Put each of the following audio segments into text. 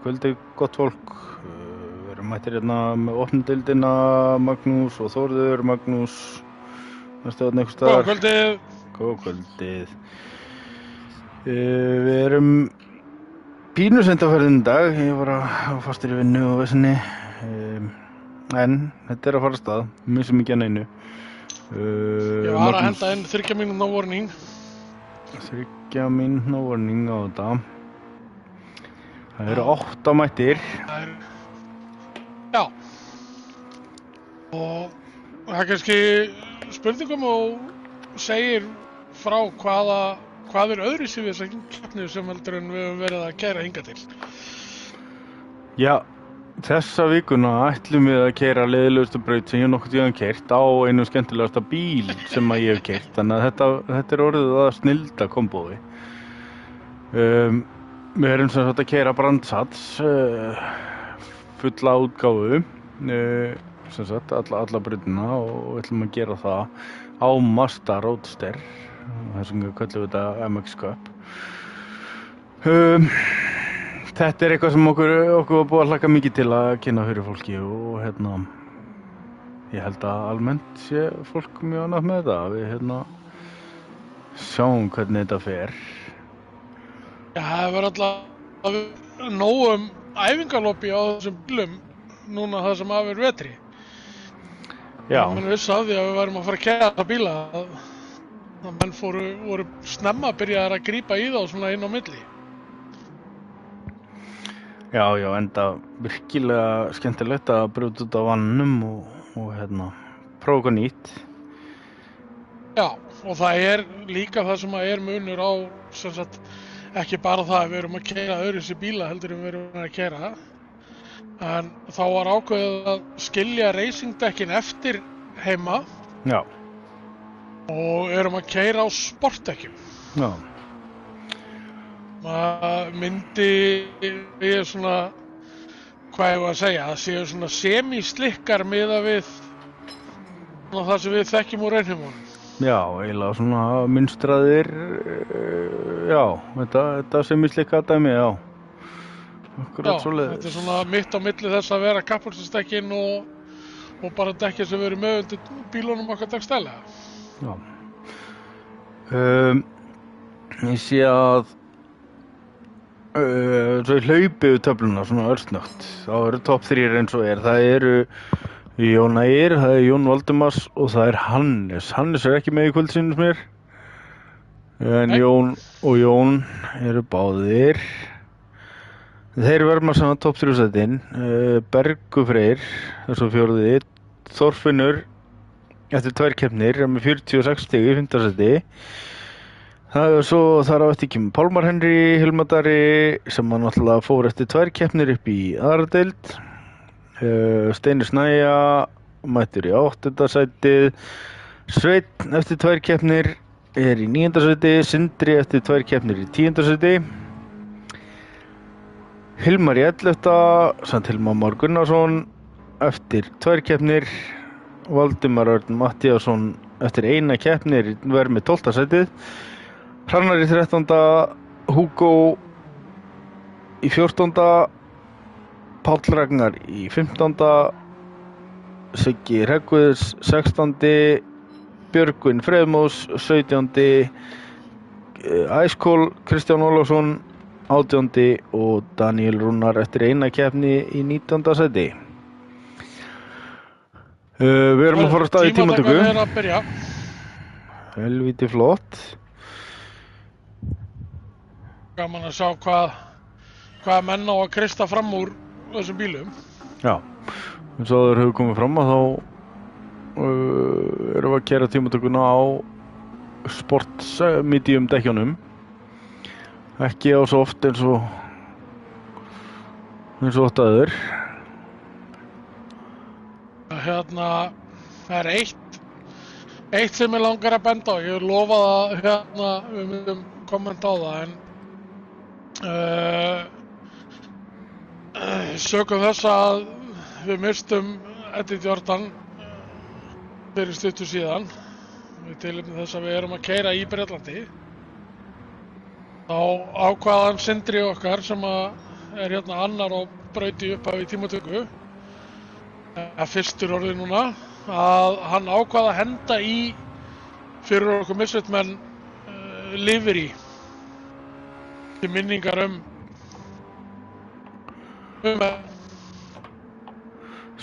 kvöldi, gott fólk. Við erum mættir hérna með opnudeildina, Magnús og Þórður. Magnús, næstu þarna einhvers staðar. Góða kvöldið. Góða kvöldið. Við erum pínusendaferðin í dag. Ég var að fastur í vinnu og vesinni. En þetta er að fara af stað. Missum ekki að neinu. Ég var að henda inn 30 mínútna warning. 30 mínútna warning á þetta. Það eru 8 mættir. Já. Og það er kannski spurningum og segir frá hvað er öðruvísi við þessa keppni sem heldur en við höfum verið að keyra hingað til. Já. Þessa vikuna ætlum við að keyra leiðilegustu braut sem ég nokkuð tíðan keyrt á einu skemmtilegasta bíl sem að ég hef keyrt. Þannig að þetta er orðið að snilda kombói. Við erum sem sagt að keyra brandsats, fulla útgáfu, sem sagt alla brautina og við ætlum að gera það á Mazda Roadster, þessum við köllum þetta MX Cup. Þetta er eitthvað sem okkur var búið að hlakka mikið til að kynna fyrir fólki og ég held að almennt sé fólk mjög ánægt með þetta. Við sjáum hvernig þetta fer. Já, það var alltaf nóg æfingaloppi á þessum bílum núna það sem af vetri. Já. Menn vissi af því að við værum að fara að keyra þessa bíla að menn voru snemma að byrja að grípa í þá svona inn á milli. Já, enda virkilega skemmtilegt að brjóta út á vannum og prófa eitthvað nýtt. Já, og það er líka það sem er munur á, sem sagt, ekki bara það að við erum að keyra öðruvísi bíla heldur en við erum að keyra. En þá var ákveðið að skilja racingdekkin eftir heima. Já. Og erum að keyra á sportdekkjum. Já. Maður myndi við svona, hvað ég var að segja, það séu svona semi-slikkar miðað við það sem við þekkjum úr raunheimunum. Já, eiginlega svona mynstraðir, já, þetta semi-slikka dæmi, já. Akkurat svoleiðis. Þetta er svona mitt á milli þess að vera kappakstursdekkin og bara dekkin sem við erum með undir bílunum okkar dagstælega. Já. Ég sé að svo ég hlaupi við töfluna svona örsnögt. Það eru topp 3 eins og það eru Jón Ægir, það er Jón Valdimars og það er Hannes. Hannes er ekki með í kvöld sínum mér. En Jón og Jón eru báðir. Þeir verma saman topp 3 sætin. Bergur Freyr, þessu 4. Þorfinnur eftir 2 keppnir er með 46 stig í 5. sæti. Það er svo þar á eftir kemur Pálmar Henry, Hilmar Darri sem hann náttúrulega fór eftir 2 keppnir upp í aðra deild. Steinir Snæja mættur í 8. sætið. Sveinn eftir 2 keppnir er í 9. sæti. Sindri eftir 2 keppnir í 10. sæti. Hilmar í 11. samt Hilmar Már Gunnarsson eftir 2 keppnir. Valdimar Örn Matthíasson eftir 1 keppnir verður með 12. sætið. Hrannar í 13. Hugo í 14. Páll Ragnar í 15. Siggi Hreggviðs 16. Björgvin Freðmós 17. Æskól Kristján Ólafsson 18. og Daniel Rúnar eftir 1 keppni í 19. sæti. Við erum að fara að stað í tímatöku. Tímatökan er að byrja. Helvíti flott. Gaman að sjá hvað menn á að krysta fram úr þessum bílum. Já, eins og þeir hefur komið fram að þá erum við að keyra tímatökuna á sports medium dekkjunum. Ekki á soft eins og oft aður. Það er eitt sem ég langar að benda á. Ég lofaði að við myndum kommenta á það, en sökum þess að við mistum Eddie Jordan fyrir stuttu síðan við tilefni þess að við erum að keyra í Bretlandi. Þá ákvaðan Sindri okkar sem að er hérna annar á brauti upp af í tímatöku, fyrstur orðið núna, að hann ákvað að henda í fyrir okkur misveitmenn livery til minningar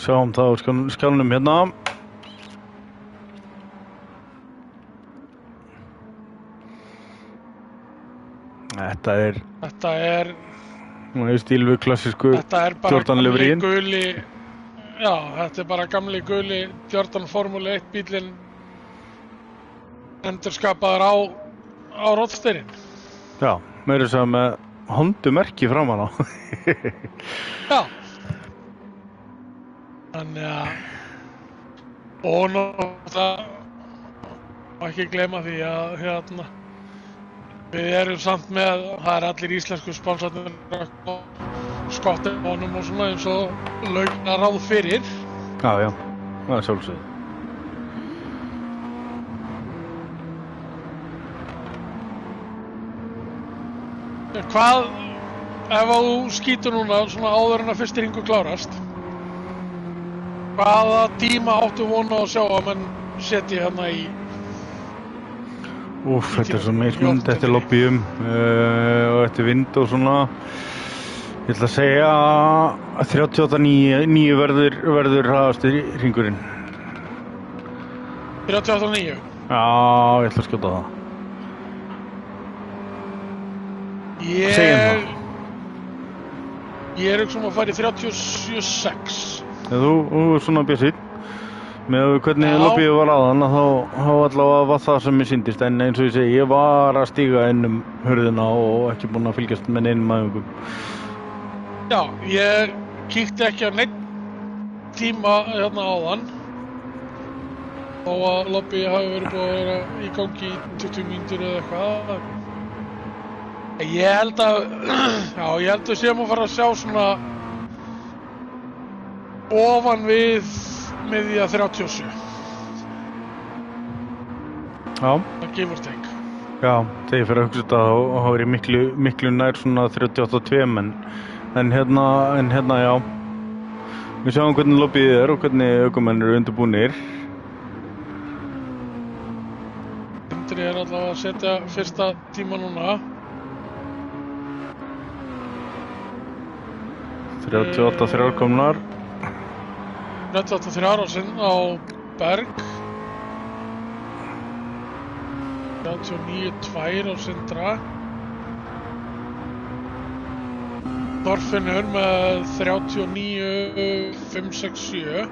Sjáum það á skjálnum hérna. Þetta er í stíl við klassísku Jordan liverín. Já, þetta er bara gamli guli Jordan Formule 1 bílinn endurskapaður á roadsterinn. Já, meira þess að með Hondu-merki framan á. Já. Þannig að og náttúrulega ekki gleyma því að hérna við erum samt með, það er allir íslensku sponsornir skottið honum og svona eins og laugna ráð fyrir. Já, það er sjálfsögð. Hvað, ef þú skýtur núna svona áður en að fyrsti hringur klárast, hvaða tíma áttu vona að sjá að menn setji hérna í þetta er svo mismunandi eftir lobbyum og eftir vind og svona. Ég ætla að segja að 38.9 verður hraðasti hringurinn. 38.9? Já, ég ætla að skjóta það. Ég er ekki að fara í 37.6. Þú er svona bjössinn. Með hvernig lobbyið var aðan þá allavega var það sem mér sýndist, en eins og ég segi, ég var að stíga inn hurðina og ekki búinn að fylgjast með neinum æfingum. Já, ég kíkti ekki á neitt tíma hérna áðan þó að lobbyið hafi verið búið að vera í gangi í 20 mínútur eða eitthvað. Ég held að séum að fara að sjá svona ofan við miðja 37. Já. Það give or take. Já, þegar ég fer að hugsa þetta þá er ég miklu nær svona 38.2 en hérna já. Við sjáum hvernig lobbyið er og hvernig ökumenn eru undirbúnir. Sindri er allavega að setja fyrsta tíma núna. 38.3 komnar. 38.3 á Berg. 39.2 á Sindra. Þorfinnur með 39.567.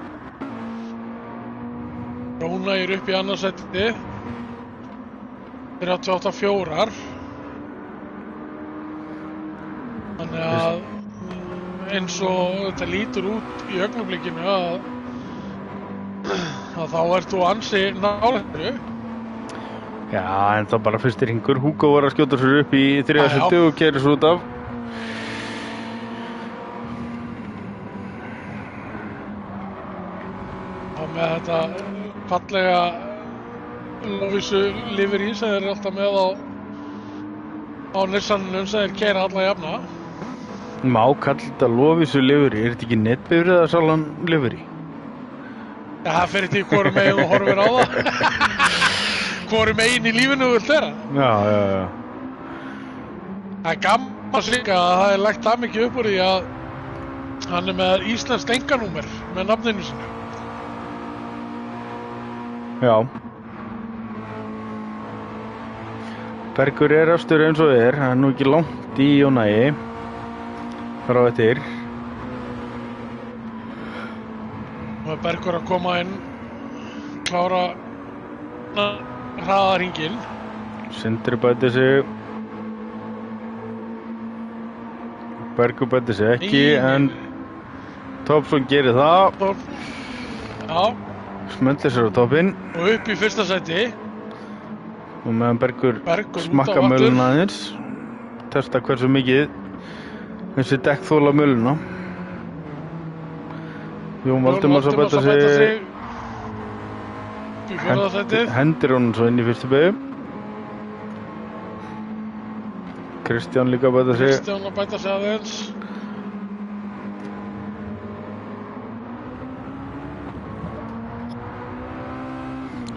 Rónægir upp í annarsæti. 38.4. Þannig að eins og þetta lítur út í augnablikinu að þá ert þú ansi nálægur. Já, en það bara fyrsti hringur. Hugo var að skjóta sér upp í 3. sæti og keyrir svo út af. Og með þetta fallega Lovísu livery sem þeir alltaf með á Nissanum sem þeir keyra alla jafna. Má kalla þetta Lovísu livery, er þetta ekki netbifreiðarsalan livery? Já, það fer ekki hvorum megin þú horfir á það. Hvorum megin í lífinu þú vilt vera. Já. Það er gaman að líka að það er lagt það mikið upp úr því að hann er með íslenskt enganúmer með nafninu sinu. Já. Bergur er efstur eins og er, hann er nú ekki langt í Jónægi. Frá eftir. Nú er Bergur að koma inn, klára hraða hringinn. Sindri bæti sig. Bergur bæti sig ekki, en Topson gerir það. Já. Smellir sér á toppinn. Og upp í fyrsta sæti. Og meðan Bergur smakka möluna aðeins. Testa hversu mikið þessi dekk þola möluna. Jón Valdimars að bæta sig. Í fjórða sætið. Hendir honum svo inn í fyrstu beygju. Kristján líka að bæta sig. Kristján að bæta sig aðeins.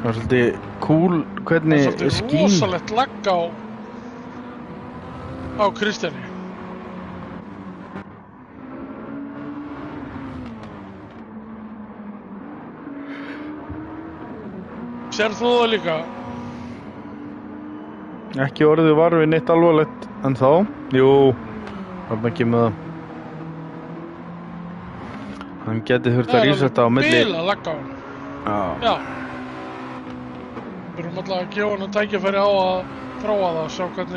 Það var svolítið cool Það er hvernig svolítið skín. rosalegt lagg á Kristjáni. Sérð þú það líka? Ekki orðið var við neitt alvarlegt en þá. Jú, þarna kemur það. Hann geti þurft að rísetta á milli. Það er alveg bila lagg á hann. Já. Já. Við erum alltaf að gefa hann að tækifæri á að prófa það, sjá hvað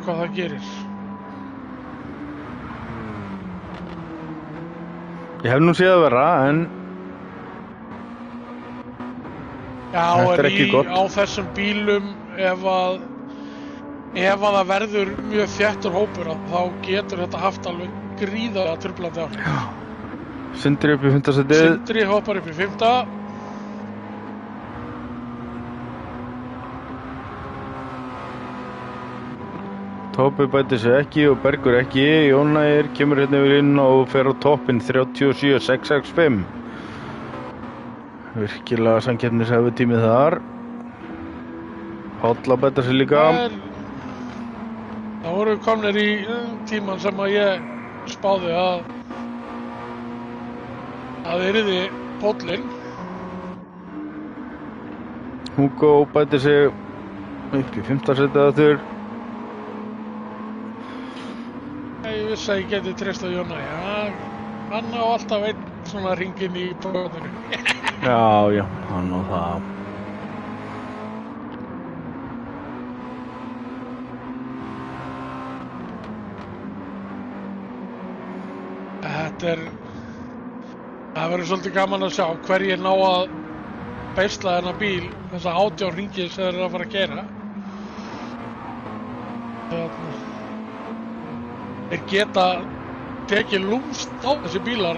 það gerir. Ég hef nú séð að vera, en Já, þetta er en ekki gott. á þessum bílum, ef að það verður mjög þéttur hópur, þá getur þetta haft alveg gríðarlega truflandi áhrif. Sindri upp í 5. sætið. Sindri hoppar upp í 5. Tópi bætir sig ekki og Bergur ekki. Jónægir kemur hérna yfir inn og fer á toppinn 37.665. Virkilega samkeppnishæfur tími þar. Páll að bæta sig líka. Það voru komnir í tíman sem að ég spáði að yrði Póllinn. Hugo bætir sig upp í 5. sætið aftur. Ég vissi að ég geti treyst á Jóna. Já, hann á alltaf einn svona hringinn í bóðinu. Já, hann á það. Það verður svolítið gaman að sjá hverjir ná að beisla þennan bíl, þessa 18 hringi sem þeir eru að fara að gera. Þeir geta tekið lúmst á þessi bílar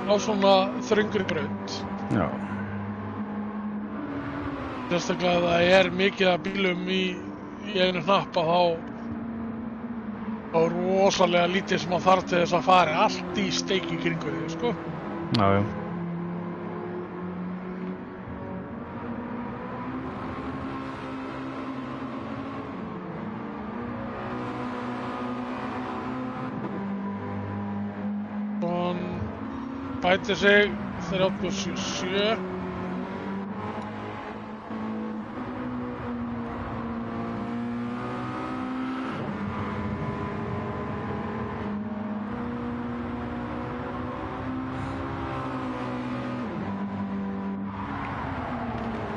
á svona þröngri braut. Já. Sérstaklega ef það er mikið af bílum í einu hnappa, þá er rosalega lítið sem að þarf til þess að fara allt í steik í kringu þig, sko. Já. Hann bætir sig 37.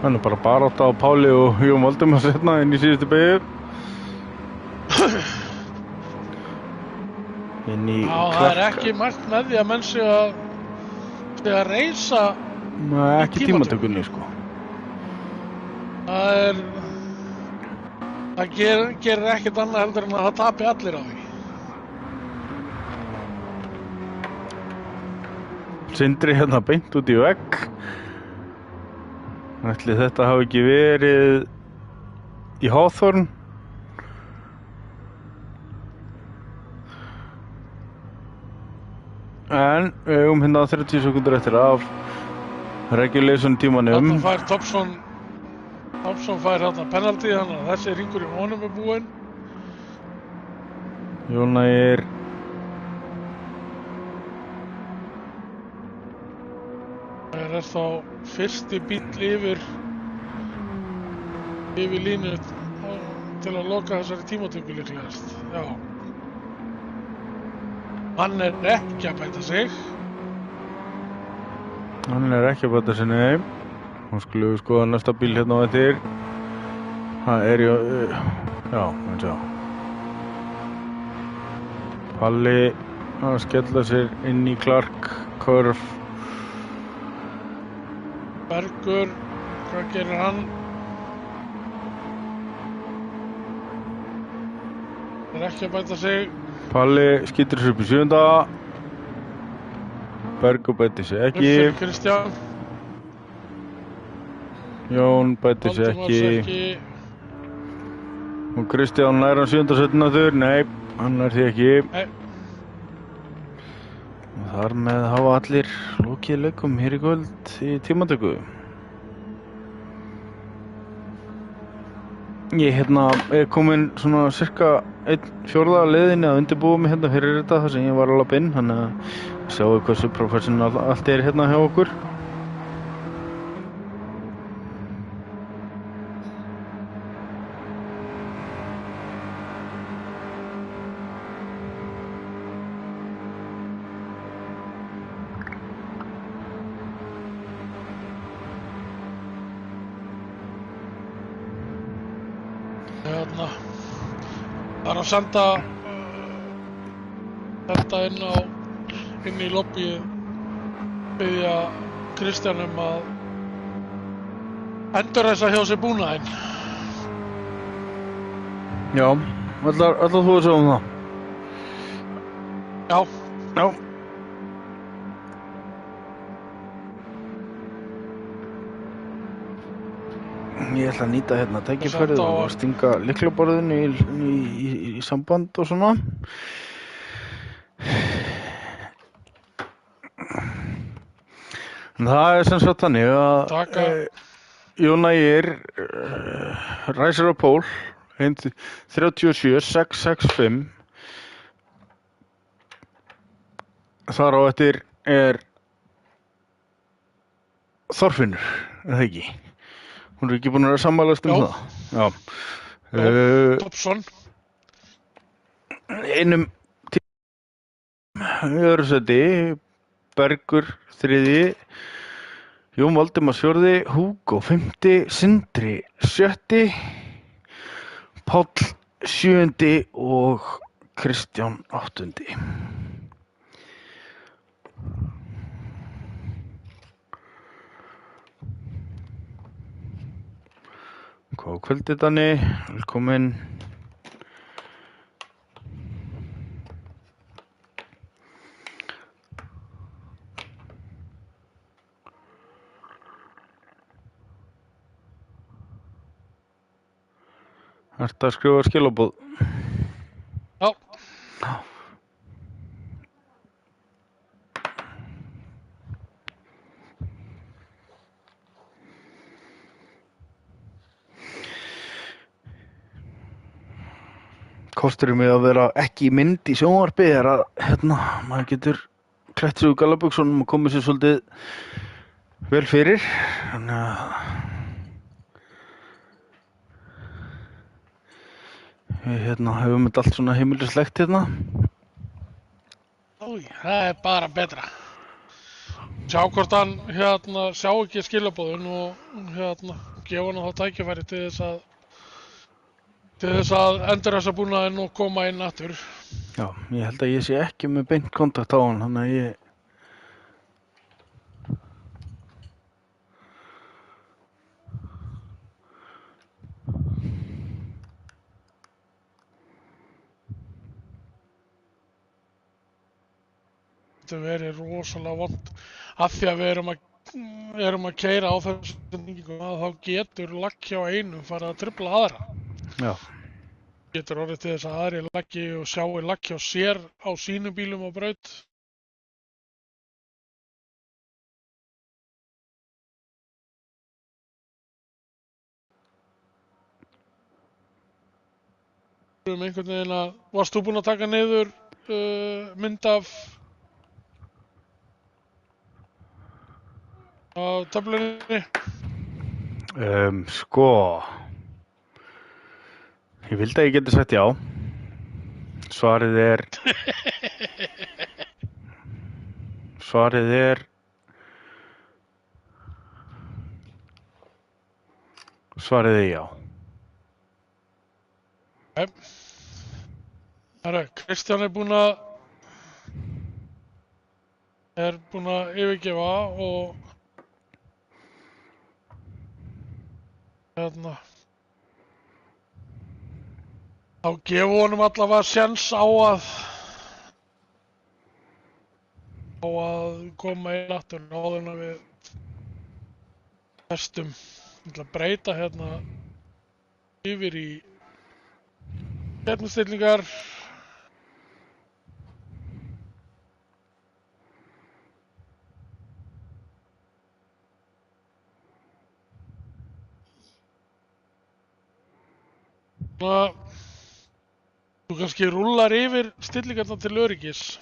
Hann er bara barátta á Páli og Jón Valdimar setna inn í síðustu beygju. Inn í Já, það er ekki mælt með því að menn sé að reysa Nei, ekki tímatökunni, sko. Það gerir ekkert annað heldur en að það tapi allir á því. Sindri hérna beint út í vegg. Ætli þetta hafi ekki verið í Hawthorne. En við eigum hérna 30 sekundur eftir af regulation tímanum. Þarna fær Thompson fær þarna penalty, þannig að þessi hringur í honum er búinn. Jónægir Það er þá fyrsti bíll yfir línu til að loka þessari tímatöku líklegast. Já. Hann er ekki að bæta sig. Hann er ekki að bæta sig, nei. Nú skulum við skoða næsta bíl hérna á eftir. Það er já, eins og Palli að skella sér inn í Clark Curve. Bergur, hvað gerir hann? Það er ekki að bæta sig. Palli skýtur sér upp í 7. Bergur bætir sig ekki. Fyrir Kristján. Jón bætir sig ekki. Og Kristján nær hann 7. sætinu aftur. Nei, hann nær því ekki. Nei. Þar með hafa allir lokið leikum hér í kvöld í tímatöku. Ég er komin svona cirka 1/4 af leiðinni að undirbúa mig fyrir þetta þar sem ég var að labba inn, þannig að sjáu hversu professional allt er hjá okkur. Það að senda inn í lobbyið, biðja Kristján að endurræsa hjá sér búnaðinn. Já, ætlar þú að segja það? Já. Já. Ég ætla að nýta tækifærið og stinga lyklaborðinu í samband og svona. En það er sem sagt þannig að Jón Ægir ræsir á pól 37.665. Þar á eftir er Þorfinnur, er það ekki? Hún er ekki búin að sammælast það? Já. Topsson. Einum í öðru sæti, Bergur 3., Jón Valdimars 4., Hugo 5., Sindri 6., Páll 7. og Kristján 8. Góð kvöldi, Danni, velkomin. Ertu að skrifa skilaboð? Já. Kosturinn með að vera ekki í mynd í sjónvarpi er að maður getur klætt sig úr gallabuxunum og komið sér svolítið vel fyrir. Þannig að við hefum þetta allt svona heimilislegt Ói, það er bara betra. Sjá hvort hann sjá ekki skilaboðin og gefa hann þá tækifæri til þess að endurræsa búnaðinn og koma inn aftur. Já, ég held að ég sé ekki með beint kontakt á hann, þannig að ég Þetta verið rosalega vont af því að við erum að keyra á þessum tengingum að þá getur lagg hjá einum farið að trufla aðra. Já. Getur orðið til þess að aðri laggi og sjái lagg hjá sér á sínum bílum á braut. Einhvern veginn að, varst þú búinn að taka niður mynd af töflunni? Sko, ég vildi að ég geti sagt já. Svarið er já. Kristján er búinn að yfirgefa og þá gefum honum allavega séns á að koma inn aftur áður en við festum. Ég ætla að breyta yfir í keppnisstillingar. Þú kannski rúllar yfir stillingarna til öryggis.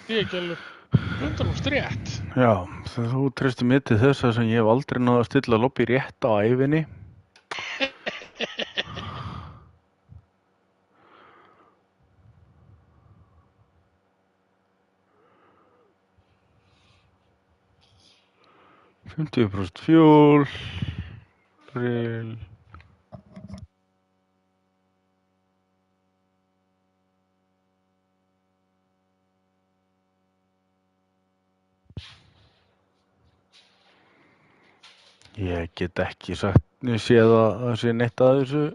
Ég ekki alveg 100% rétt. Já, þú treystir mér til þess að sem ég hef aldrei náð að stilla lobby rétt á ævinni. %, fuel, grill. Ég get ekki séð að það sé neitt að þessu.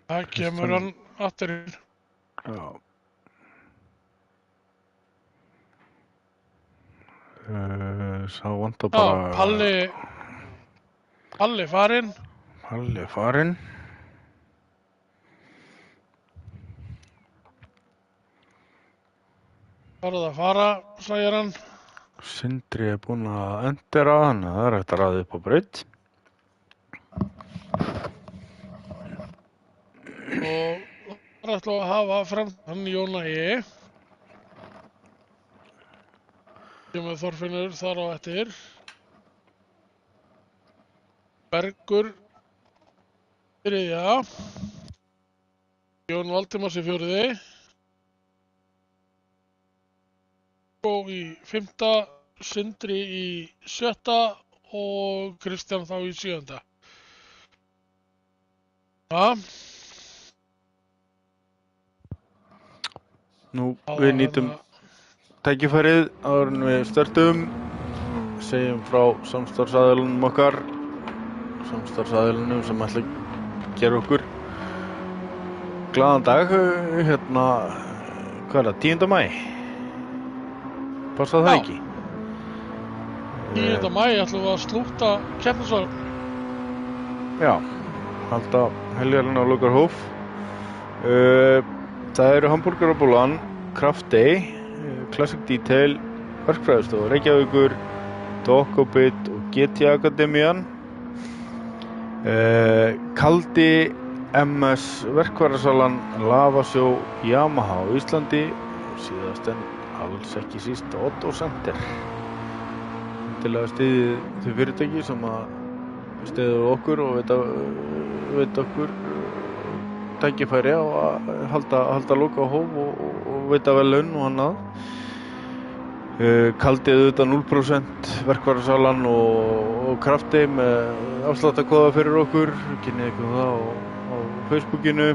Það kemur hann aftur inn. Já. Sá vantar bara... Já, Palli farinn. Palli farinn. Farðu að fara, segir hann. Sindri er búinn að endera, þannig að það er hægt að raða upp á braut. Og það er ætla að hafa fram hann Jóna E. Kemur Þorfinnur þar á eftir. Bergur þriðja. Jón Valdimars í fjórði. Og í fimmta, Sindri í sjötta og Kristján þá í sjöunda. Ja. Nú, við nýtum tækifærið áður en við startum. Segjum frá samstarfsaðilunum okkar. Samstarfsaðilunum sem ætla að gera okkur glaðan dag. Hvað er það? 10. maí? Passar það ekki? 10. maí ætlum við að slúta keppnisvagn. Já, halda helgarinn á Laugarhof. Það eru Hamborgarabúlan, Craft Day, Classic Detail, Verkfræðistofa Reykjavíkur, Dokobit og GT Akademían, Kaldi, MS, Verkfærasalan, Lavasjó, Yamaha á Íslandi og síðast en alls ekki síst Otto Center. Til að styðja þau fyrirtæki sem að styðja okkur og veita okkur tækifæri á að halda Laugarhof og veita vel laun og annað. Kaldi auðvitað 0% verkfærasalan og Krafti með afsláttarkóða fyrir okkur. Kynnið ykkur það á Facebookinu.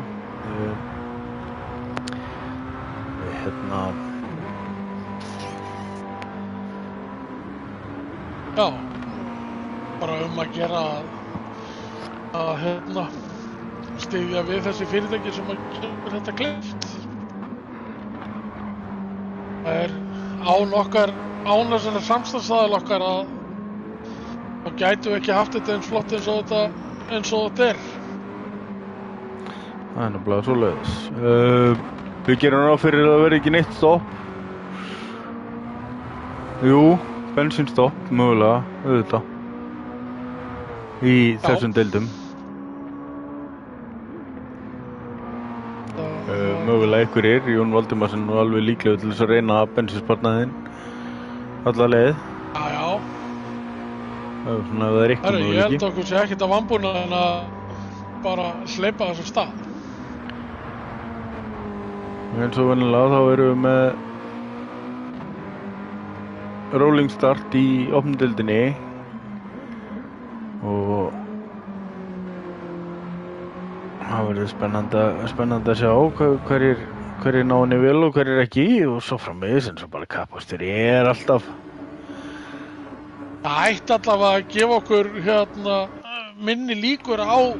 Já, bara að gera að styðja við þessi fyrirtæki sem að gera þetta kleift. Það er án þessari samstarfsaðil okkar að þá gætum við ekki haft þetta eins flott eins og þetta er. Það er nefnilega svoleiðis. Við gerum ráð fyrir að það verði ekki neitt stopp. Jú, bensínstopp, mögulega, auðvitað. Í þessum deildum. Mögulega einhverjir, Jón Valdimarsson og alveg líklega til þess að reyna bensínsparnaðinn alla leið. Já. Það er svona ef það er eitthvað möguleiki. Ég held okkur sé ekkert að vambúna en að bara hleypa þessum stað. Eins og venjulega þá erum við með rolling start í opndeildinni og það verður spennandi að sjá hverjir ná henni vel og hverjir ekki og svo framvegis eins og bara kappakstri er alltaf Það ætti allavega að gefa okkur minni líkur á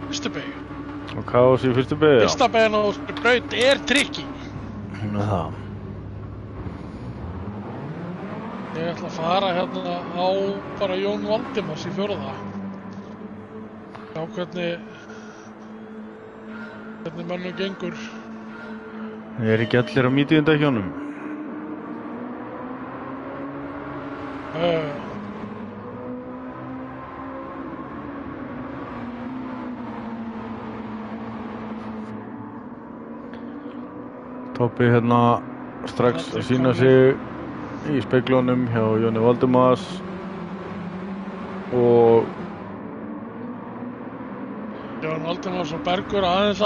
fyrstu beygju. Og kaos í fyrstu beygju, já. Fyrsta beygjan á þessari braut er trikki. Hún er það. Ég ætla að fara á bara Jón Valdimars í fjórða. Já, hvernig mönnum gengur. Ég er ekki allir á medium-dekkjunum. Toppi strax að sýna sig í speglunum hjá Jóni Valdimars og Jón Valdimars og Bergur aðeins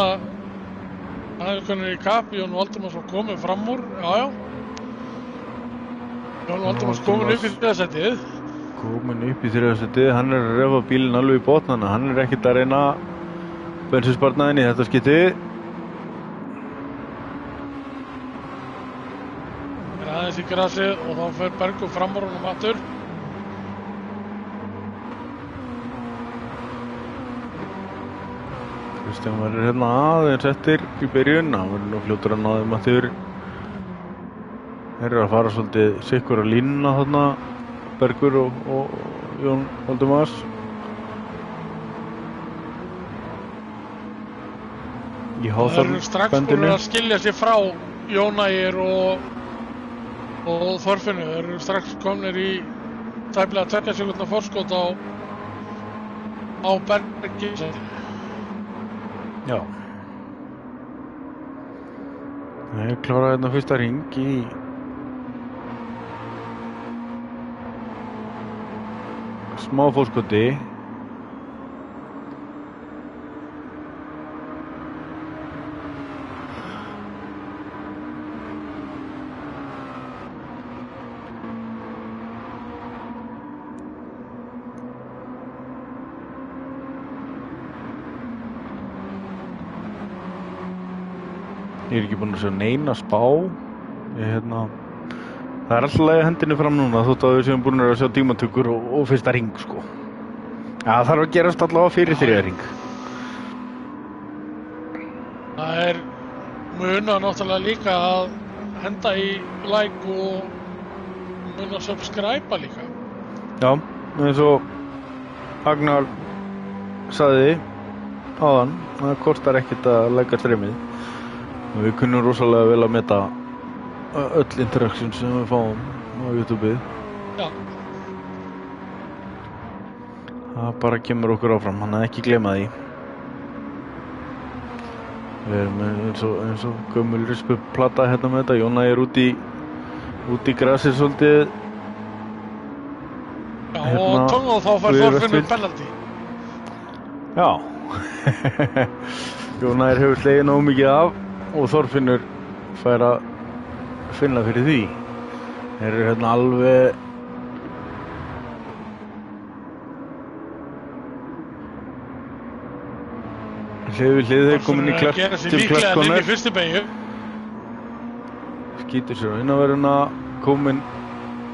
hvernig í kapp. Jón Valdimars var komið fram úr, já. Jón Valdimars komin upp í þriðasætið. Hann er að refa bílinn alveg í botnana. Hann er ekkert að reyna bensinsparnaðinn í þetta skipti. Hann er aðeins í grasið og þá fer Bergur fram úr honum aftur. Kristján verður aðeins eftir í byrjun. Hann verður nú fljótur að ná þeim aftur. Þeir eru að fara svolítið sikkur að línuna þarna, Bergur og Jón Valdimars. Í háþarfbendinu. Það eru strax búin að skilja sig frá Jónægir og Þorfinnu. Þeir eru strax komnir í tæplega 2 sekúndna forskot á Bergi. Já. Þeir klára fyrsta hring í smá fórskoti. Ég er ekki búinn að sjá neina spá. Það er alltaf að lega hendinni fram núna þótt að við séum búin að sjá tímatökur og fyrsta hring, sko. Já, það þarf að gerast allavega fyrir þriðja hring. Það er muna náttúrulega líka að henda í like og muna að subscribe líka. Já, eins og Agnar sagði áðan, það kostar ekkert að like streamið. Við kunnum rosalega vel að meta öll interaktion sem við fáum á YouTube. Já. Það bara kemur okkur áfram, hann að ekki gleyma því. Við erum eins og gömul rispuplata með þetta. Jóna er út í grasið svolítið. Já, og þá fær Þorfinnur penalty. Já. Jóna hefur slegið nógu mikið af og Þorfinnur fær að finna fyrir því. Þeir eru alveg hlið við hlið. Þeir komin í Clark í fyrstu beygju. Skýtur sér á innanverðuna, komin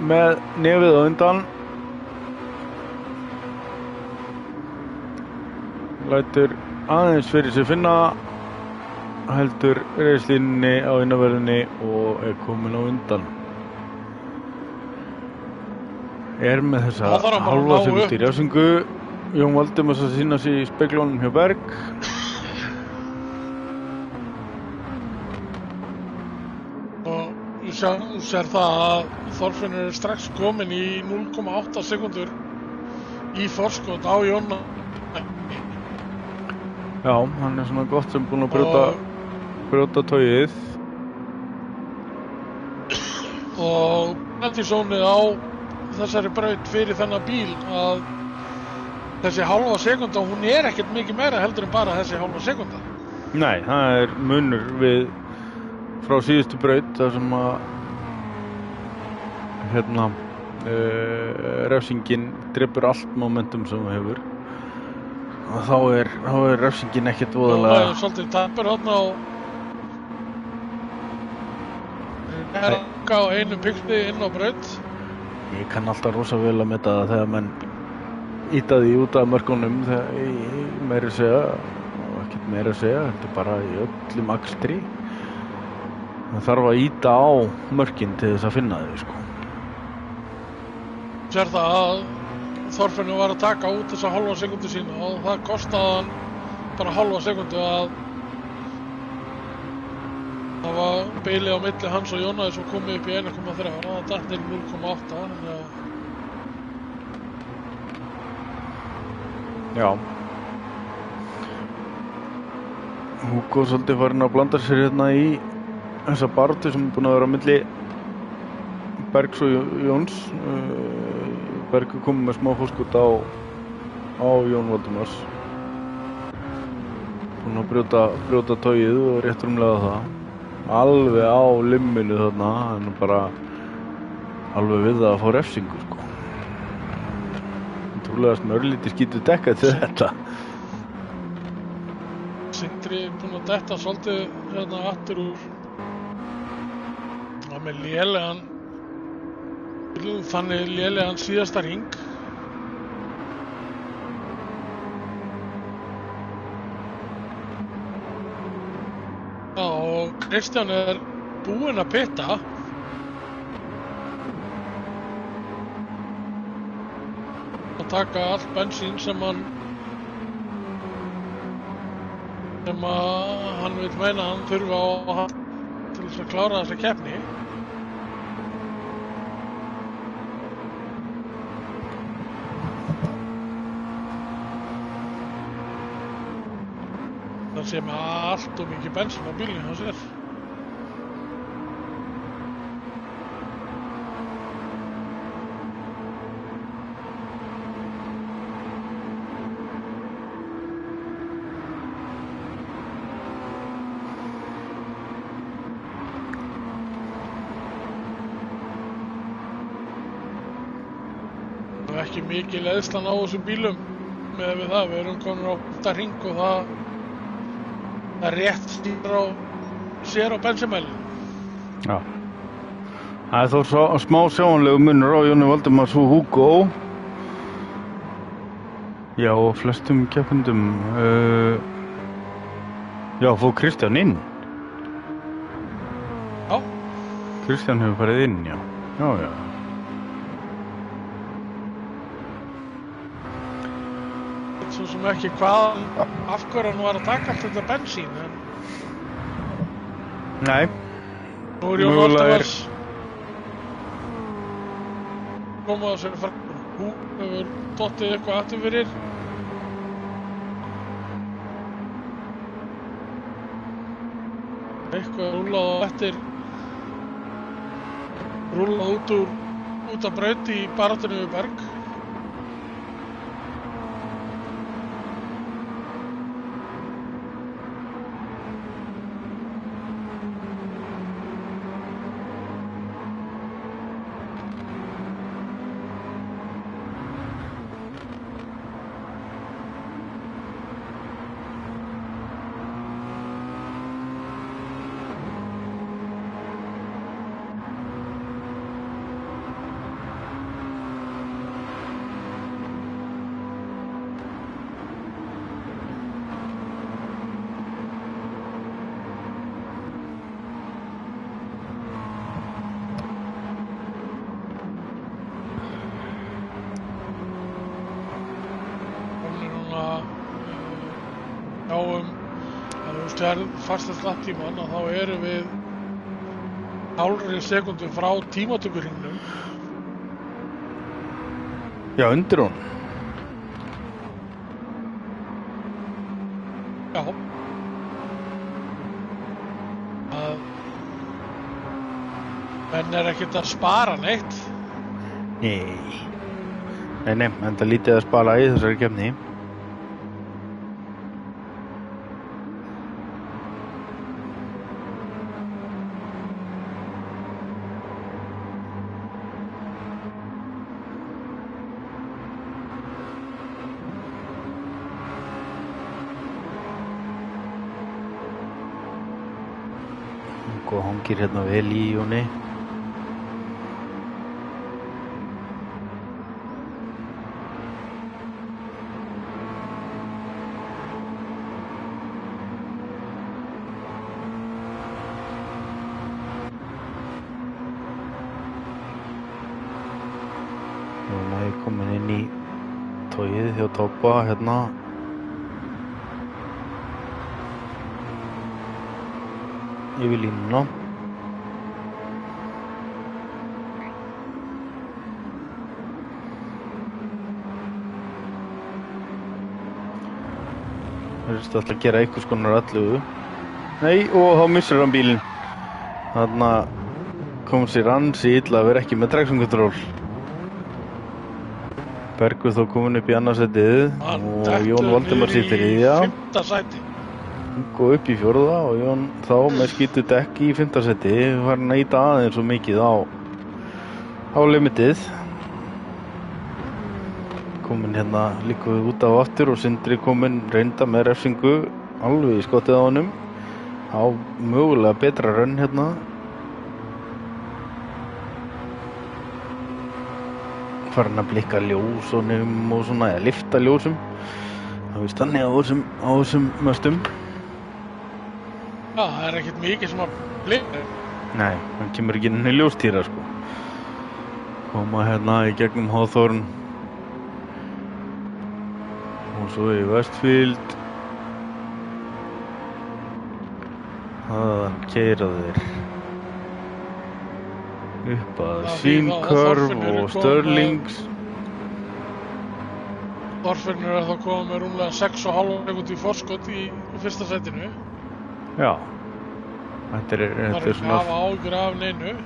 með nefið á undan. Lætur aðeins fyrir sig finna, heldur reiðslínunni á innanverðinni og er komin á undan. Er með þessa hálfa sekúndu í refsingu. Jón Valdimars að sýna sig í speglunum hjá Berg. Og þú sér það að Þorfinnur er strax komin í 0,8 sekúndur í forskot á Jóna. Já, hann er svona gott sem búinn að brjóta tóið. Og penaltysónið á þessari braut fyrir þennan bíl að þessi hálfa sekúnda, hún er ekkert mikið meira heldur en bara þessi hálfa sekúnda. Nei, það er munur við frá síðustu braut þar sem að refsingin drepur allt momentum sem það hefur. Og þá er refsingin ekkert voðalega. Það er svolítið tapur þarna á einu pixli inn á braut. Ég kann alltaf rosa vel að meta það þegar menn ýta því út af mörkunum meira að segja og ekkert meira að segja, þetta er bara í öllum akstri. Það þarf að ýta á mörkin til þess að finna þau, sko. Sér það að Þorfinnur var að taka út þessa hálfa sekundu sína og það kostaði hann bara hálfa sekundu að það var bilið á milli hans og Jónæs og komið upp í 1,3 og það datt inn 0,8 þannig að Já. Hugo svolítið farin að blanda sér hérna í þessa baráttu sem er búin að vera á milli Bergs og Jóns. Bergur komið með smá fórskot á Jón Valdimars. Búin að brjóta togið og rétt rúmlega það. Alveg á limminu þarna, en bara alveg við að fá refsingu, sko. Trúlega sem örlítið skýtur dekka til þetta. Sindri búinn að detta svolítið hérna aftur úr það með lélegan síðasta hring. Já, og Kristján er búinn að pitta. Að taka allt bensín sem hann vil meina hann þurfa á til þess að klára þessa keppni. Það sé með allt og mikið bensín á bílnum hjá sér. Ekki mikil eðslan á þessum bílum með við það, við erum komin á 8 hring og það er rétt sér á bensínmælinn. Já. Það er þó smá sjáanlegu munur á Jóni Valdimars og Hugo. Já, og flestum keppendum. Já, fór Kristján inn. Já. Kristján hefur farið inn, já. Já. Svo sem ekki hvað af hverju hann var að taka allt þetta bensín, en Nei. nú er Jón Valdimars komað sér fram. Hún hefur dottið eitthvað aftur fyrir. Eitthvað rúllað á eftir, rúllað út af braut í baráttunni við Berg. Fasta slapptíman að þá erum við hálfri sekundu frá tímatökuhringnum. Já, undir hún. Já. Menn er ekkert að spara neitt. Nei, en það lítið að spara í þessari keppni. Og hangir hérna vel í Jóni. Komin inn í tóið hjá Toppa hérna. Yfir línuna. Það er alltaf að gera einhvers konar allugu. Nei, og þá missir hann bílinn. Þarna kom sér ansi illa að vera ekki með traction control. Bergur þó komin upp í annarsætið og Jón Valdimar situr í þriðja. Fimmta sæti. Hugo upp í fjórða og Jón þá með skítu dekk í fimmta sæti. Var hann að ýta aðeins svo mikið á limitið. Komin hérna líka út af aftur og Sindri komin reynda með refsingu alveg í skottið á honum. Á mögulega betra rönn hérna. Farin að blikka ljósunum og svona, eða lyfta ljósum. Það víst þannig á þessum möstum. Já, það er ekkert mikið sem að blikka. Nei, hann kemur ekki inn í ljóstýra sko. Koma hérna í gegnum Hawthorne. Og svo í Westfield. Þaðan keyra þeir upp að Sýnkörf og Stirlings. Þorfinnur er þá komið með rúmlega 6,5 sekúndur í forskot í fyrsta sætinu. Já, þetta er svona hafa áhyggjur af neinu.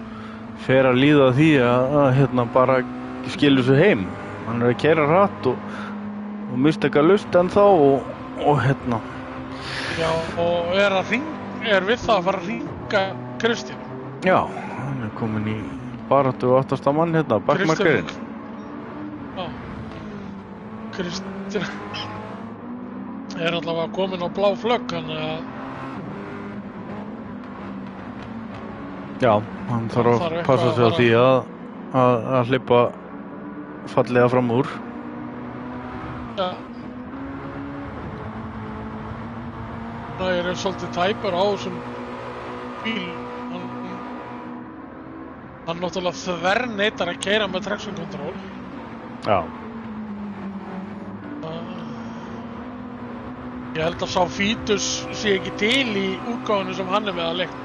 fer að líða því að hérna bara skilur sig heim. Hann er að keyra hratt og mistakalaust ennþá og hérna. Já, og er við það að fara að hringa Kristján. Já, hann er komin í baráttu og aftasta mann hérna, backmarkerinn. Já, Kristján er allavega komin á blá flögg, þannig að Já, hann þarf að passa sig á því að hleypa fallega fram úr. Já. Það er svolítið tæpur á þessum bíl. Hann náttúrulega þverneitar að keyra með traction control. Já. Ég held að sá Fítus sé ekki til í útgáfunu sem hann er með að leikna.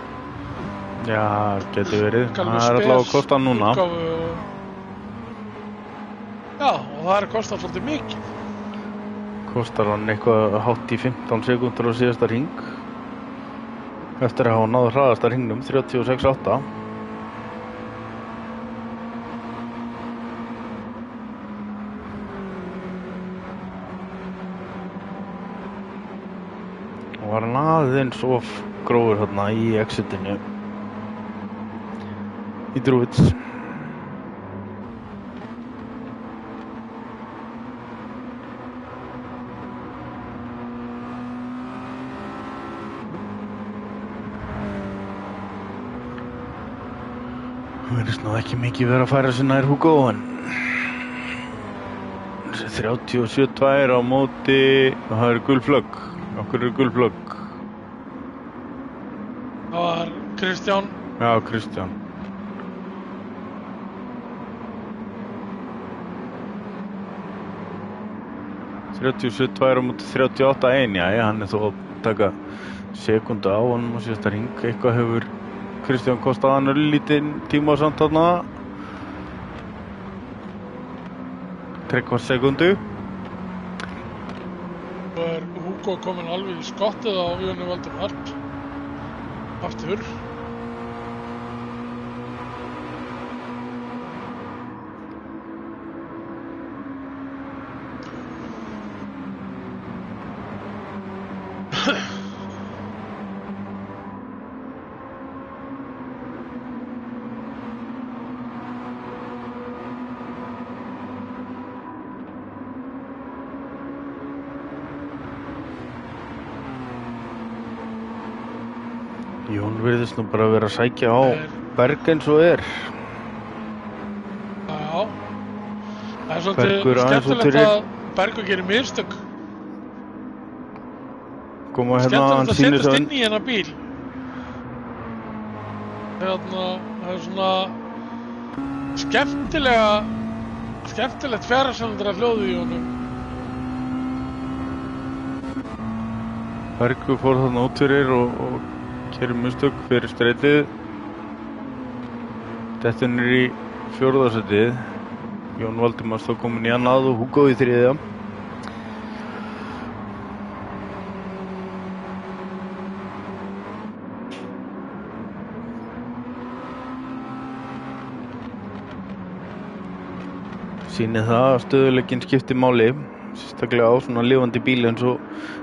Já, getur verið. Það er allavega að kosta hann núna. Já, og það er að kosta svolítið mikið. Kostar hann eitthvað hátt í 15 sekúndur á síðasta hring. Eftir að hafa náð hraðasta hringnum, 36,8. Og var hann aðeins of grófur hérna í exitinu. Í Drúvits. Það verðist nú ekki mikið verið að færa sig nær Hugo, en 37,2 á móti og það eru gul flögg. Okkur eru gul flögg. Það var Kristján. Já, Kristján. á móti 38,1, já, hann er þó að taka sekundu á honum og síðasta hring. Eitthvað hefur Kristján kostað hann lítinn tíma samt þarna. 3,4 sekundu. Svo er Hugo komin alveg í skottið á Jóni Valdimar. Aftur. Jón virðist nú bara að vera að sækja á Berg eins og er. Já. Það er svolítið skemmtilegt að Bergur gerir mistök. Koma hérna, hann sýnir skemmtilegt að setjast inn í hennar bíl. Hérna, það er svona skemmtilega skemmtilegt fjarasamundra hljóðu í honum. Bergur fór þarna út fyrir og keyrir mistök fyrir streitið. Dettur niður í 4. sætið. Jón Valdimars þá kominn í annað og Hugo í 3. Sýnir það að stöðuleikinn skiptir máli, sérstaklega á svona lifandi bíl eins og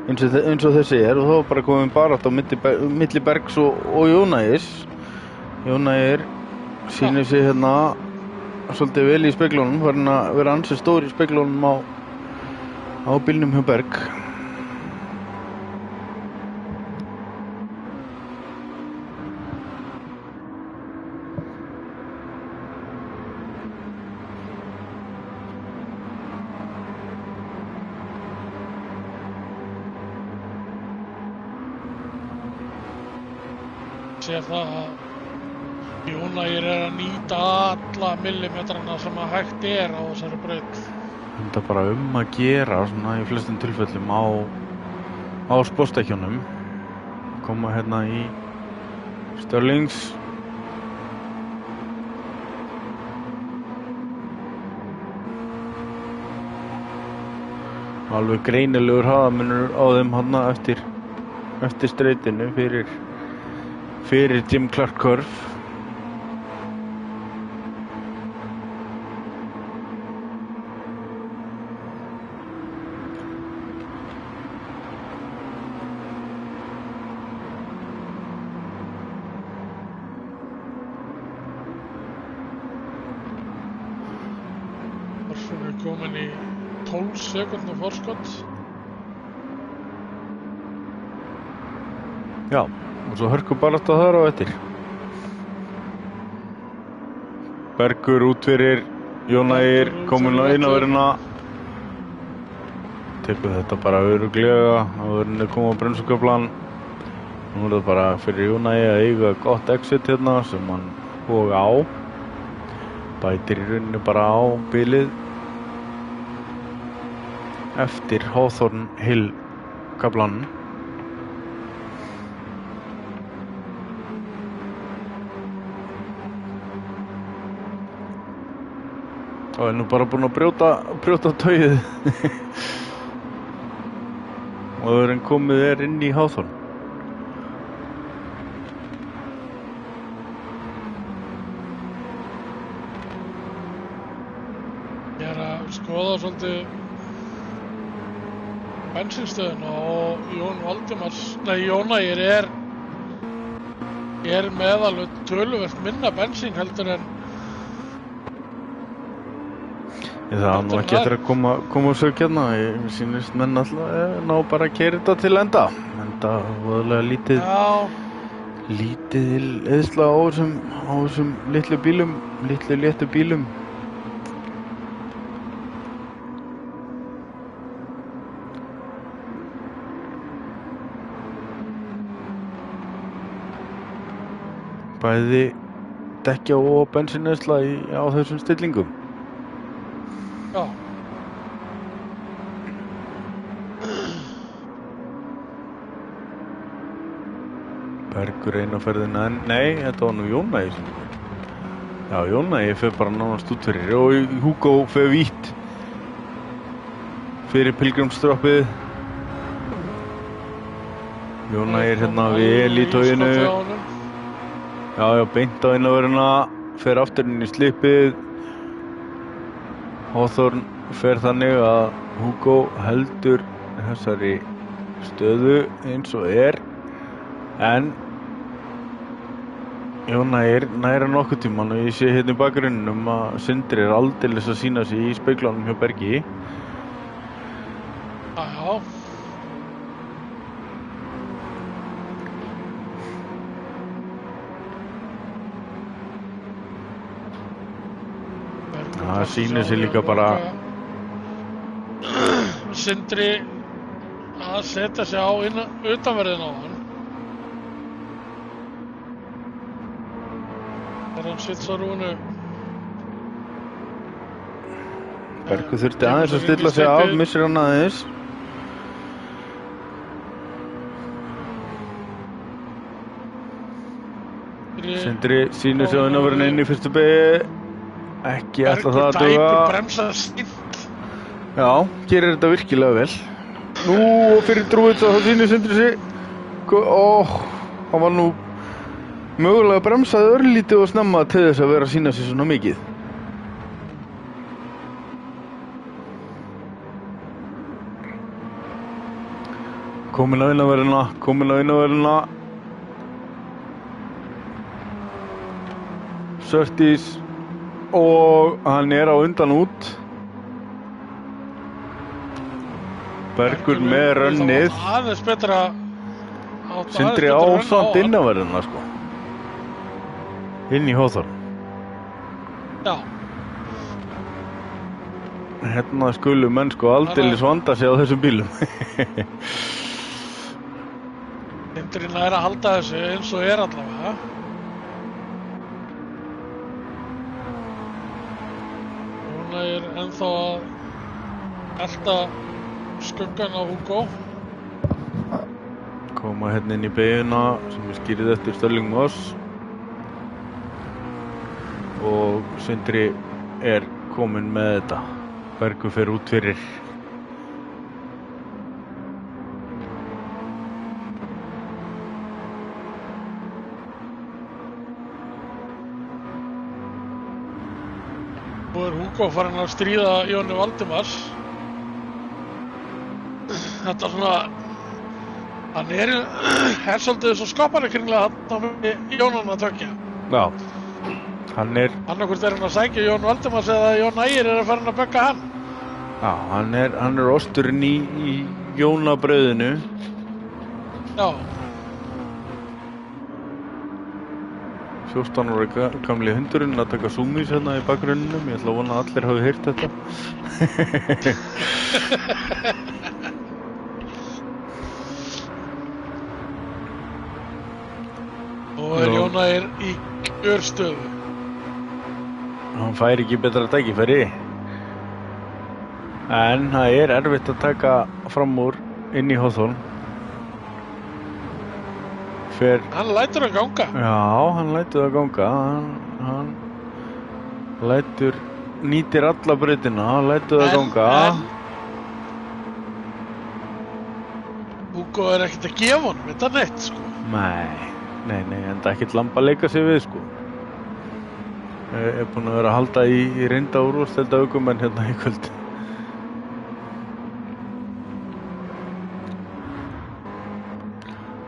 þessi og þá var bara komin barátt á milli Bergs og Jónægis. Jónægir sýnir sig hérna svolítið vel í speglunum, farin að vera ansi stór í speglunum á bílnum hjá Berg. Sér það að Jónægir að nýta alla millimetrana sem að hægt á þessari braut. Þetta bara að gera svona í flestum tilfellum á spórstækjunum. Koma hérna í Störlings. Alveg greinilegur hraðamunur á þeim hérna eftir streitinu fyrir Jim Clark Curve. Orfinn komin í 12 sekúndna forskot. Já, og svo hörku barátta þar á eftir. Bergur út fyrir, Jónægir kominn á innávörina. Tekur þetta bara örugglega áður koma á bremsukaflan. Nú það bara fyrir Jónægi að eiga gott exit hérna sem hann og á. Bætir í rauninni bara á bilið eftir Hawthorne Hill kaflann. Og nú bara búinn að brjóta taugið. Og þegar hann komið inn í Hawthorne. Ég að skoða svolítið bensínstöðuna og Jónægir er með alveg töluvert minna bensín heldur en Það er nú ekki eftir að koma úr sög hérna. Ég sýnist menn alltaf ná bara að keyra þetta til enda. Enda voðalega lítið eðsla á þessum litlu léttu bílum. Bæði dekkja og bensíneðsla á þessum stillingum. já. Bergur eina ferðina en nei, þetta var nú Jónægi. Já, Jónægi fer bara nánast út fyrir og Hugo fer vítt fyrir Pilgrimsdroppið. Jónægi hérna vel í tauginu. Já, beint á innávöruna, fer aftur inn í slipið. Hawthorne fer þannig að Hugo heldur þessari stöðu eins og en Jónægir næra nokkuð tímann og ég sé hérna í bakgrunninum að Sindri aldeilis að sýna sig í speglunum hjá Bergi. Já. Það sýnir sig líka bara Sindri að setja sig á utanverðin á hann. Þegar hann svitsar rúnu. Bergur þurfti aðeins að stilla sig af, missir hann aðeins. Sindri sýnir sig á innanverðinu inn í fyrstu beygju. Ekki ætla það að duga. Bergur bremsar stínt. Já, gerir þetta virkilega vel. Nú og fyrir Drúvits að það sýnir Sindri sig. Hann var nú mögulega bremsaði örlítið og snemma til þess að vera að sýna sig svona mikið. Komin á innanverðina. Surtees og hann er á undan út. Bergur með rönnið. Aðeins betra. Sindri á samt innanverðina sko. Inn í Hawthorne. Já. Hérna skulu menn sko aldeilis vanda sig á þessum bílum. Sindri nær að halda þessu eins og er allavega. Núna er ennþá að elta skuggan á Hugo. Koma hérna inn í beigjuna sem er skýrið eftir Stirling Moss. Og Sindri er kominn með þetta. Bergur fer út fyrir. Nú er Hugo farin að stríða Jóni Valdimars. Þetta svona, hann er svolítið svo skapari kringlega þarna með Jónanna tökja. Já, hann er... Annarkvort er hann að sækja Jón Valdimars eða Jón Ægir er að farin að bögga hann. Já, hann er osturinn í Jónabrauðinu. Já. 14 ára gamli hundurinn að taka zoomies hérna í bakgrunninum. Ég ætla að vona að allir hafi heyrt þetta. Og er Jón Ægir í kjörstöðu. Hann fær ekki betra tækifæri. En það er erfitt að taka fram úr inn í Hawthorne. Hann lætur að ganga. Já, hann lætur að ganga. Hann nýtir alla brautina, hann lætur að ganga. Hugo er ekkert að gefa honum, þetta neitt, sko. Nei, en það er ekkert lamb að leika sig við, sko. Ég er búinn að vera að halda í reynda úrvalsdeilda ökumenn hérna í kvöld.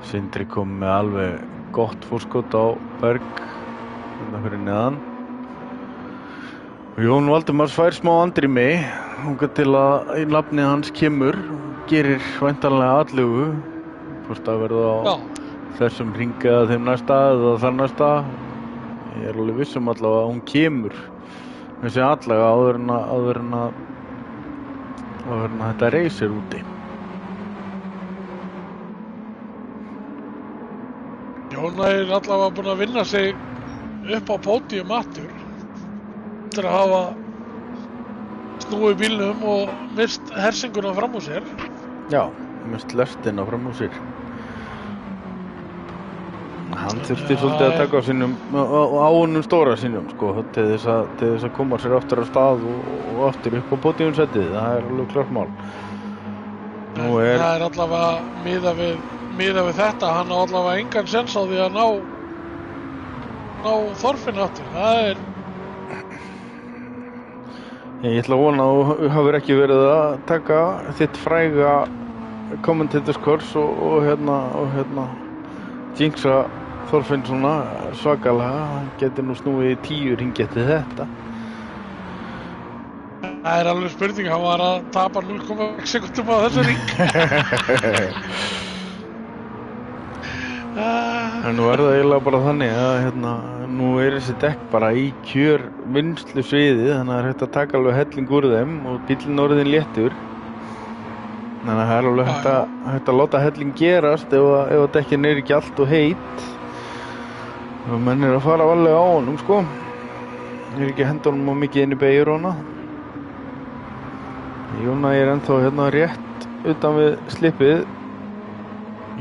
Sindri kom með alveg gott fórskot á Berg hérna fyrir neðan. Og Jón Valdimars fær smá andrými þangað til að í nafni hans kemur gerir væntanlega atlögu. Hvort að verða á þessum hring eða þeim næsta eða þar næsta. Ég er alveg viss allavega að hún kemur þessi atlaga áður en að þetta reisir úti. Jón er allavega búinn að vinna sig upp á pódium aftur eftir að hafa snúið bílnum og mist hersinguna fram úr sér. Já, mist lestina fram úr sér. Hann þurfti svolítið að taka á honum stóra sínum sko, til þess að koma sér aftur á stað og aftur upp á pódiumsettið. Það er alveg klart mál. Það er allavega miðað við þetta, hann á allavega engan sens á því að ná Þorfinn aftur. Það er... Ég ætla að vona að þú hafir ekki verið að taka þitt fræga commentators course og jinxa Þorfinn svona svakalega. Hann getur nú snúið í 10 hringi eftir þetta. Það er alveg spurning, hann var að tapa 0,1 sekundum á þessu hring. En nú er það eiginlega bara þannig að nú er þessi dekk bara í kjör vinnslu sviði, þannig að það er hægt að taka alveg helling úr þeim og bíllinn orðinn léttur. Þannig að það er alveg hægt að láta helling gerast ef dekkin er ekki allt og heitt. Og menn er að fara varlega á honum sko. Er ekki að henda honum á mikið inn í beigjur og hana. Jón Ægir ennþá hérna rétt utan við slipið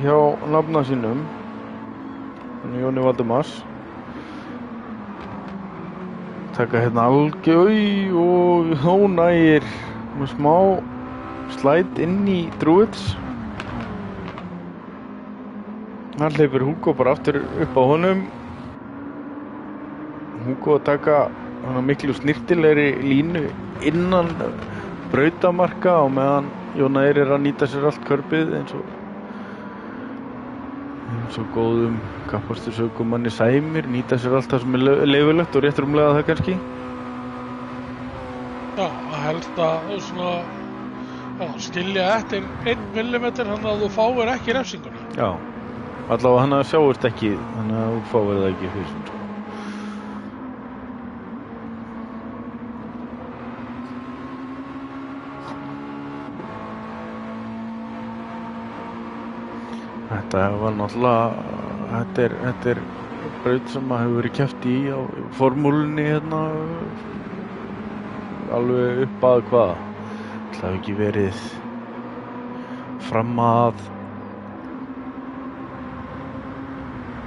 hjá nafna sínum. Jóni Valdimars. Taka hérna algjör og Jón Ægir með smá slæt inn í Druids. Hann hleypur Hugo bara aftur upp á honum. Hugo að taka miklu snirtilegri línu innan brautamarka og meðan Jón Ægir að nýta sér allt körpið eins og góðum kappastursökumanni sæmir, nýta sér allt það sem leyfilegt og rétt rúmlega það kannski. Já, að helst að svona skilja eftir 1 millimetr þannig að þú fáir ekki refsinguna. Já, allavega hann að sjáist ekki, þannig að þú fáir það ekki fyrst. Þetta var náttúrulega, þetta er braut sem hefur verið keppt í á formúlunni hérna alveg upp að hvað? Það hefur ekki verið fram að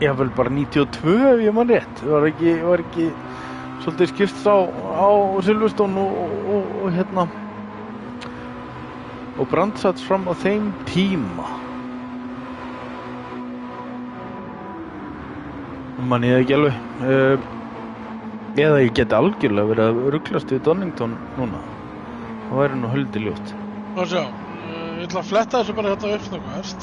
jafnvel bara 92 ef ég man rétt. Var ekki svolítið skipst á Silverstone og hérna og brandsats fram á þeim tíma. Man ég ekki alveg eða ég geti algjörlega verið að ruglast við Donington núna. Það væri nú höldi ljótt. Má sjá, ég ætla að fletta þessu bara þetta upp snöggvast.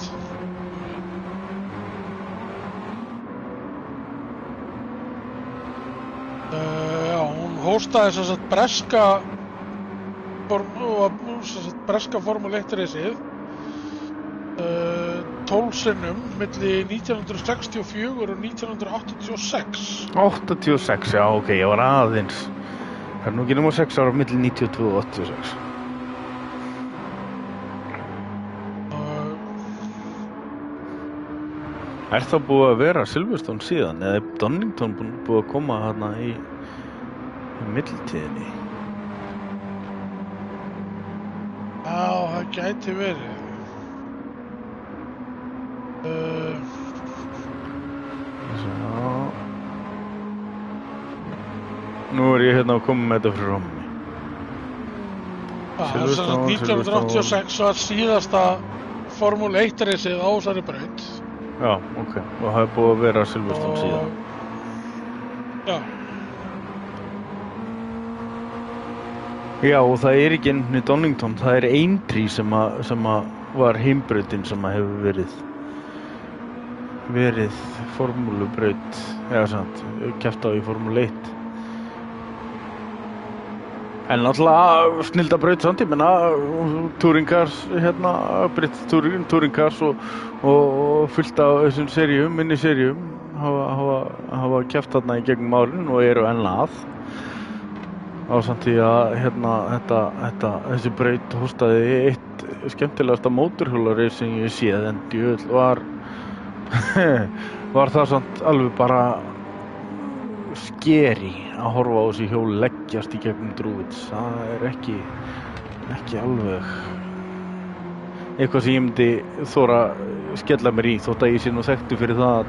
Já, hún hóstaði sem sagt breska Formule 1 reysið 12 sinnum milli 1964 og 1986. 86, já, ok, ég var aðeins. Það nú ekki nema 6 ára milli 92 og 86. Er það búið að vera Silverstone síðan, eða er Donington búið að koma þarna í millitíðinni? Já, það gæti verið. Nú er ég hérna að koma með þetta fyrir Rómi. Það er sem sagt 1986 var síðasta Formule 1 reysið á þessari braut. Já, ok. Og það er búið að vera Silverstone síðan. Já. Já, og það er ekki ennni Donington, það er Aintree sem að var heimbrautin sem að hefur verið formúlubraut, eða sant, keppt á í Formúlu 1. En náttúrulega snilda braut samt, ég menna touringcars, hérna, touringcars og fullt af þessum seríum, miniseríum hafa keppt þarna í gegnum árin og eru enn að. Ásamt því að hérna, þessi braut hóstaði eitt skemmtilegasta mótorhjólarið sem ég séð, en djöfull var það samt alveg bara skeri að horfa á þessi hjól leggjast í gegnum Druids. Það er ekki alveg eitthvað sem ég myndi þora skella mér í, þótt að ég sé nú þekktur fyrir það að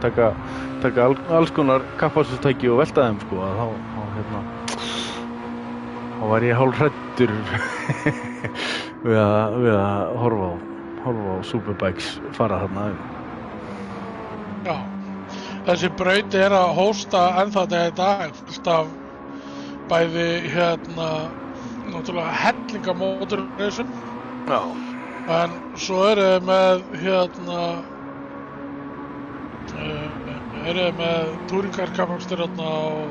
taka alls konar kappaksturs og velta þeim, sko, að þá var ég hálfhræddur við að horfa á Superbikes fara þarna. Já, þessi braut er að hósta ennþá þetta í dag, fullt af bæði náttúrulega hellingamótorreysum. Já. En svo eru þið með touringcar-kappakstur þarna og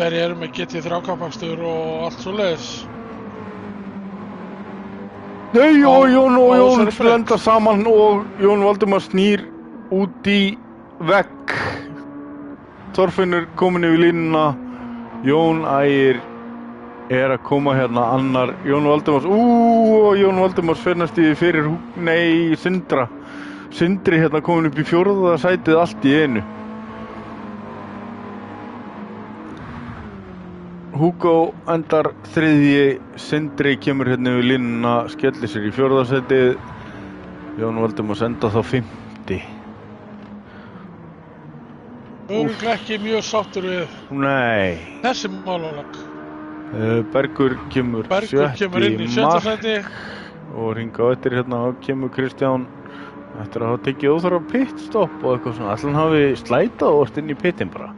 þeir eru með GT3-kappakstur og allt svoleiðis. Nei, og Jón blenda saman og Jón Valdimar snýr út í vegg. Þorfinnur komin yfir línuna. Jón Ægir er að koma hérna annar. Jón Valdimars, og Jón Valdimars fernast í fyrir Sindra. Sindri hérna komin upp í 4. sætið allt í einu. Hugo endar þriðji, Sindri kemur hérna við línuna, skellir sér í fjórða sætið, Jón Valdimars enda þá 5. Örugglega ekki mjög sáttur við Nei, þessi málalag. Bergur kemur Bergur kemur inn í sjötta sæti. og hringa á eftir hérna kemur Kristján eftir að hafa tekið óþarfa pitstopp og eitthvað svona. Ætli hann hafi slætað og orðið inn í pittin bara.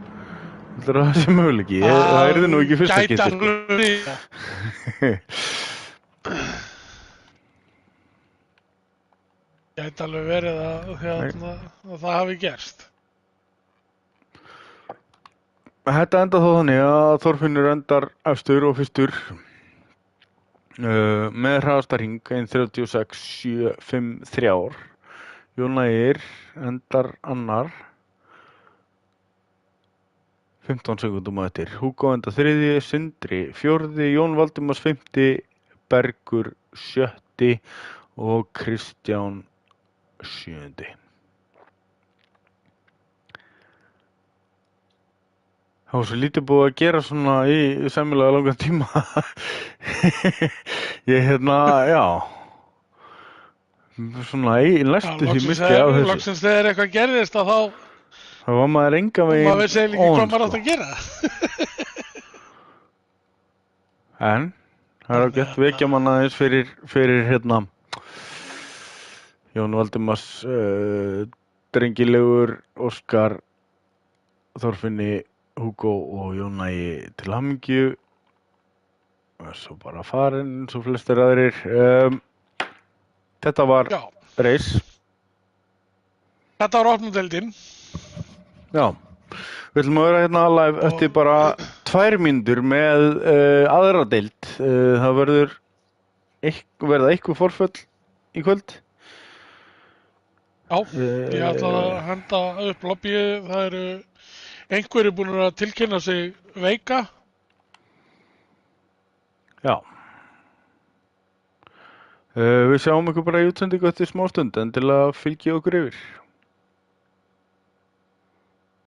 Ætli það sé möguleiki. Það yrði nú ekki fyrsta Gæti skipti. alveg verið. Gæti alveg verið að það hafi gerst. Þetta enda þó þannig að Þorfinnur endar efstur og fyrstur með hraðasta hring 1:36.753. Jón Ægir endar annar 15 sekúndum á eftir. Hugo endar þriðji, Sindri fjórði, Jón Valdimars 5., Bergur 7. og Kristján 7. Það var svo lítið búið að gera svona í sæmilega langan tíma. Ég já. Svona í næstu því misti af þessu. Loksins þegar eitthvað gerðist að þá Það var maður enga veginn maður vissi eiginlega ekki hvað maður átt að gera. En það er ágætt vekja mann aðeins fyrir Jón Valdimars drengilegur Óskar Þorfinni Hugo og Jón Ægi til hamingju og svo bara farin eins og flestir aðrir. Þetta var Já, reis. þetta var opnudeildin. Já, við ætlum að vera hérna live eftir bara 2 mínútur með aðra deild. Það verða eitthvað forföll í kvöld. Já, ég ætla að henda upp lobbyið. Það eru einhverju búin að tilkynna sig veika. Já. Við sjáum ykkur bara í útsendingu eftir smá stund en til að fylgja okkur yfir.